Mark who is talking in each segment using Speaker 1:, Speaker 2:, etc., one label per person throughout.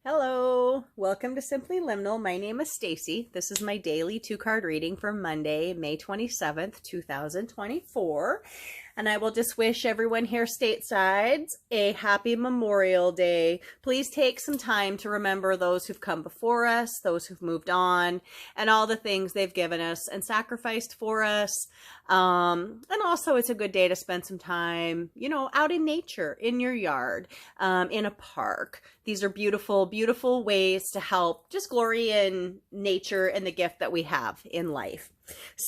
Speaker 1: Hello, welcome to Simply Liminal. My name is Stacy. This is my daily 2-card reading for Monday, May 27th, 2024. And I will just wish everyone here stateside a happy Memorial Day. Please take some time to remember those who've come before us, those who've moved on, and all the things they've given us and sacrificed for us. And also it's a good day to spend some time, out in nature, in your yard, in a park. These are beautiful, beautiful ways to help just glory in nature and the gift that we have in life.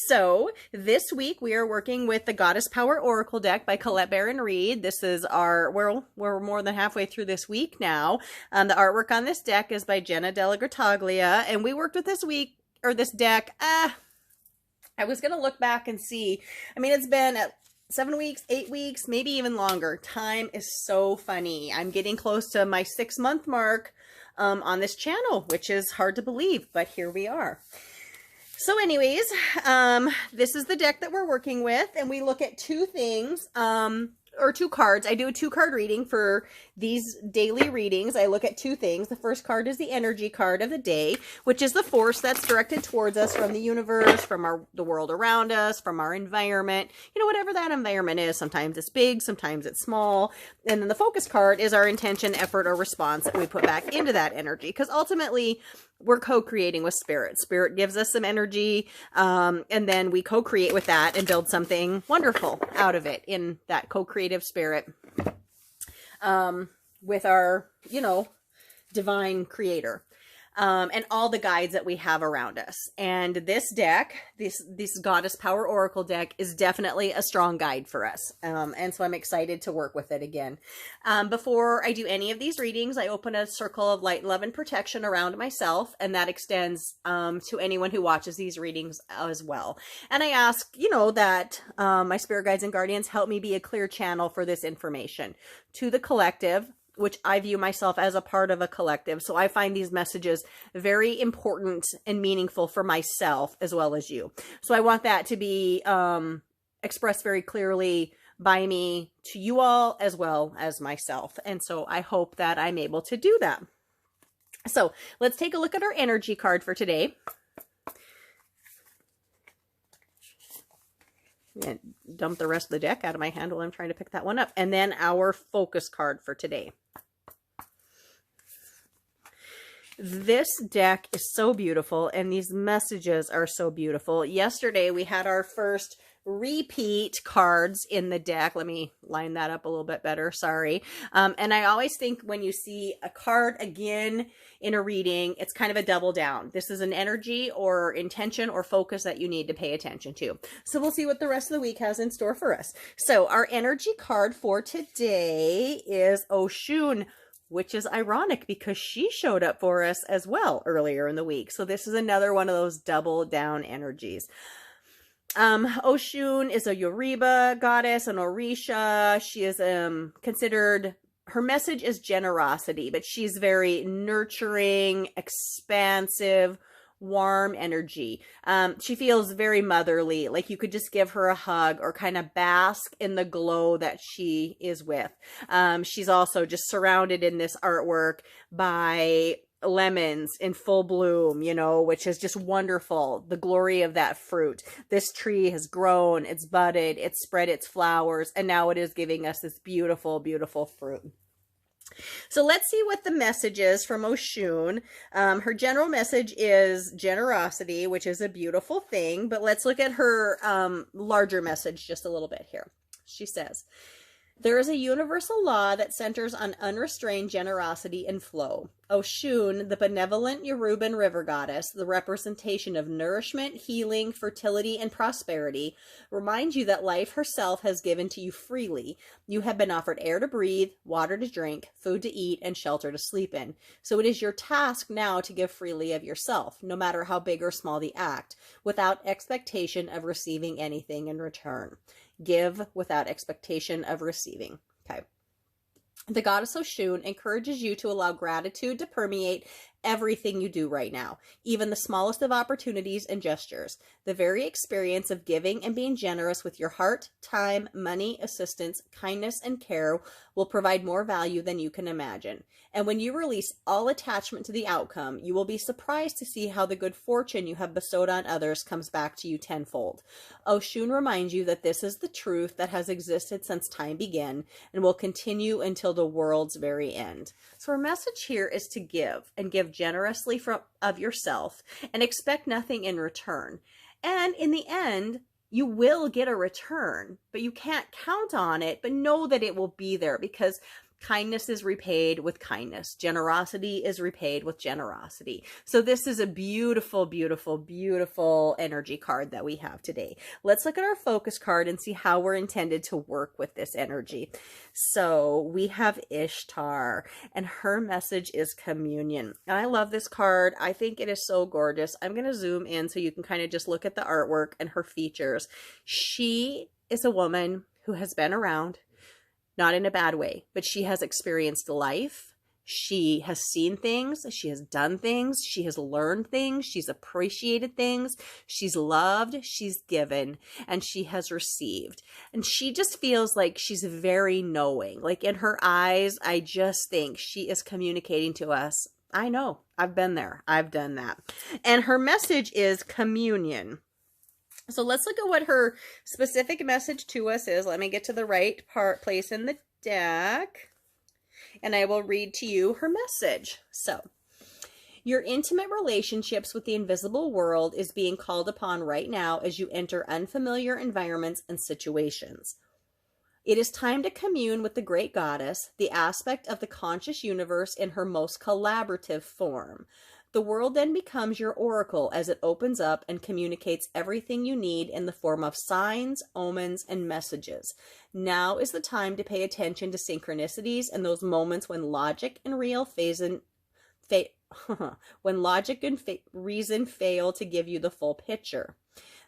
Speaker 1: So this week we are working with the Goddess Power Oracle deck by Colette Baron-Reid. This is we're more than halfway through this week now. The artwork on this deck is by Jenna Della Grottaglia, and we worked with this deck. I was going to look back and see. I mean, it's been 7 weeks, 8 weeks, maybe even longer. Time is so funny. I'm getting close to my 6-month mark on this channel, which is hard to believe, but here we are. So anyways, this is the deck that we're working with, and we look at two things, or 2 cards. I do a 2-card reading for these daily readings. I look at 2 things. The first card is the energy card of the day, which is the force that's directed towards us from the universe, from the world around us, from our environment, whatever that environment is. Sometimes it's big, sometimes it's small. And then the focus card is our intention, effort, or response that we put back into that energy, because ultimately we're co-creating with Spirit. Spirit gives us some energy, and then we co-create with that and build something wonderful out of it in that co-creative spirit with our, divine creator. And all the guides that we have around us. And this deck, this Goddess Power Oracle deck, is definitely a strong guide for us. And so I'm excited to work with it again. Before I do any of these readings, I open a circle of light, love, and protection around myself. And that extends to anyone who watches these readings as well. And I ask, that my spirit guides and guardians help me be a clear channel for this information to the collective, which I view myself as a part of a collective. So I find these messages very important and meaningful for myself as well as you. So I want that to be expressed very clearly by me to you all as well as myself. And so I hope that I'm able to do that. So let's take a look at our energy card for today. And dump the rest of the deck out of my hand while I'm trying to pick that one up. And then our focus card for today. This deck is so beautiful, and these messages are so beautiful. Yesterday, we had our first repeat cards in the deck. Let me line that up a little bit better. Sorry. And I always think when you see a card again in a reading, it's kind of a double down. This is an energy or intention or focus that you need to pay attention to. So we'll see what the rest of the week has in store for us. So our energy card for today is Oshun, which is ironic because she showed up for us as well earlier in the week. So this is another one of those double down energies. Oshun is a Yoruba goddess, an Orisha. She is considered, her message is generosity, but she's very nurturing, expansive, warm energy. She feels very motherly, like you could just give her a hug or kind of bask in the glow that she is with. She's also just surrounded in this artwork by lemons in full bloom, which is just wonderful. The glory of that fruit. This tree has grown, it's budded, it's spread its flowers, and now it is giving us this beautiful, beautiful fruit. So let's see what the message is from Oshun. Her general message is generosity, which is a beautiful thing, but let's look at her larger message just a little bit here. She says, there is a universal law that centers on unrestrained generosity and flow. Oshun, the benevolent Yoruban river goddess, the representation of nourishment, healing, fertility, and prosperity, reminds you that life herself has given to you freely. You have been offered air to breathe, water to drink, food to eat, and shelter to sleep in. So it is your task now to give freely of yourself, no matter how big or small the act, without expectation of receiving anything in return. Give without expectation of receiving. Okay. The goddess Oshun encourages you to allow gratitude to permeate everything you do right now, even the smallest of opportunities and gestures. The very experience of giving and being generous with your heart, time, money, assistance, kindness, and care will provide more value than you can imagine. And when you release all attachment to the outcome, you will be surprised to see how the good fortune you have bestowed on others comes back to you tenfold. Oshun reminds you that this is the truth that has existed since time began and will continue until the world's very end. So our message here is to give, and give generously of yourself, and expect nothing in return. And in the end, you will get a return, but you can't count on it, but know that it will be there, because kindness is repaid with kindness. Generosity is repaid with generosity. So this is a beautiful, beautiful, beautiful energy card that we have today. Let's look at our focus card and see how we're intended to work with this energy. So we have Ishtar, and her message is communion. And I love this card. I think it is so gorgeous. I'm going to zoom in so you can kind of just look at the artwork and her features. She is a woman who has been around, not in a bad way, but she has experienced life. She has seen things. She has done things. She has learned things. She's appreciated things. She's loved. She's given, and she has received. And she just feels like she's very knowing. Like in her eyes, I just think she is communicating to us. I know. I've been there. I've done that. And her message is communion. So let's look at what her specific message to us is. Let me get to the right place in the deck, and I will read to you her message. So, your intimate relationships with the invisible world is being called upon right now as you enter unfamiliar environments and situations. It is time to commune with the great goddess, the aspect of the conscious universe in her most collaborative form. The world then becomes your oracle as it opens up and communicates everything you need in the form of signs, omens, and messages. Now is the time to pay attention to synchronicities and those moments when logic and reason fail to give you the full picture.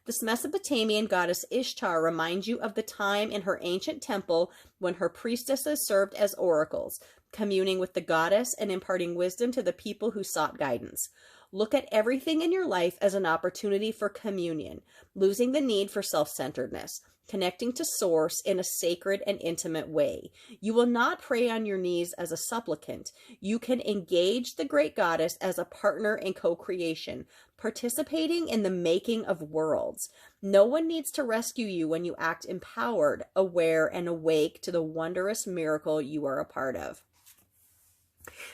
Speaker 1: This Mesopotamian goddess Ishtar reminds you of the time in her ancient temple when her priestesses served as oracles, communing with the goddess and imparting wisdom to the people who sought guidance. Look at everything in your life as an opportunity for communion, losing the need for self-centeredness, connecting to Source in a sacred and intimate way. You will not pray on your knees as a supplicant. You can engage the great goddess as a partner in co-creation, participating in the making of worlds. No one needs to rescue you when you act empowered, aware, and awake to the wondrous miracle you are a part of.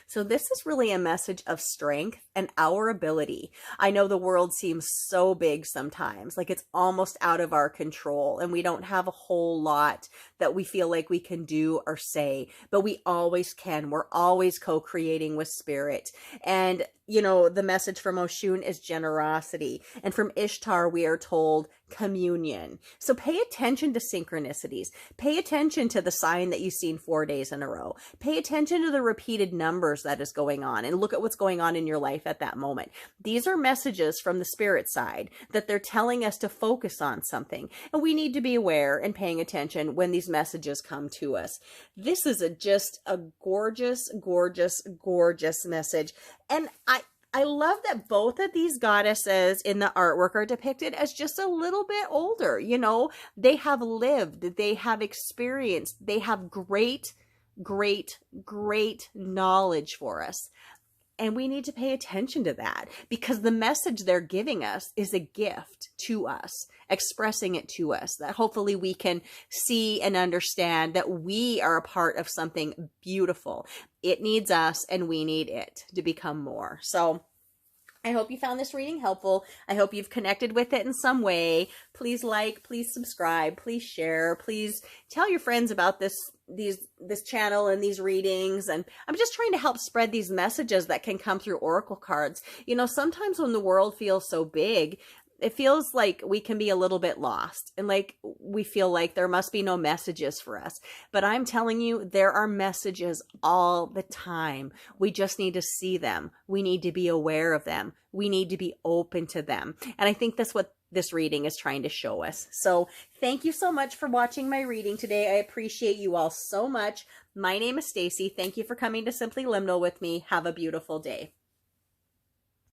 Speaker 1: So this is really a message of strength and our ability. I know the world seems so big sometimes, like it's almost out of our control, and we don't have a whole lot that we feel like we can do or say, but we always can. We're always co-creating with spirit. And you know, the message from Oshun is generosity. And from Ishtar, we are told communion. So pay attention to synchronicities. Pay attention to the sign that you've seen 4 days in a row. Pay attention to the repeated numbers that is going on, and look at what's going on in your life at that moment. These are messages from the spirit side that they're telling us to focus on something. And we need to be aware and paying attention when these messages come to us. This is just a gorgeous, gorgeous, gorgeous message. And I love that both of these goddesses in the artwork are depicted as just a little bit older. You know, they have lived, they have experienced, they have great, great, great knowledge for us. And we need to pay attention to that, because the message they're giving us is a gift to us, expressing it to us, that hopefully we can see and understand that we are a part of something beautiful. It needs us and we need it to become more. So I hope you found this reading helpful. I hope you've connected with it in some way. Please like, please subscribe, please share, please tell your friends about this channel and these readings. And I'm just trying to help spread these messages that can come through oracle cards. You know, sometimes when the world feels so big, it feels like we can be a little bit lost, and like we feel like there must be no messages for us. But I'm telling you, there are messages all the time. We just need to see them. We need to be aware of them. We need to be open to them. And I think that's what this reading is trying to show us. So thank you so much for watching my reading today. I appreciate you all so much. My name is Stacy. Thank you for coming to Simply Liminal with me. Have a beautiful day.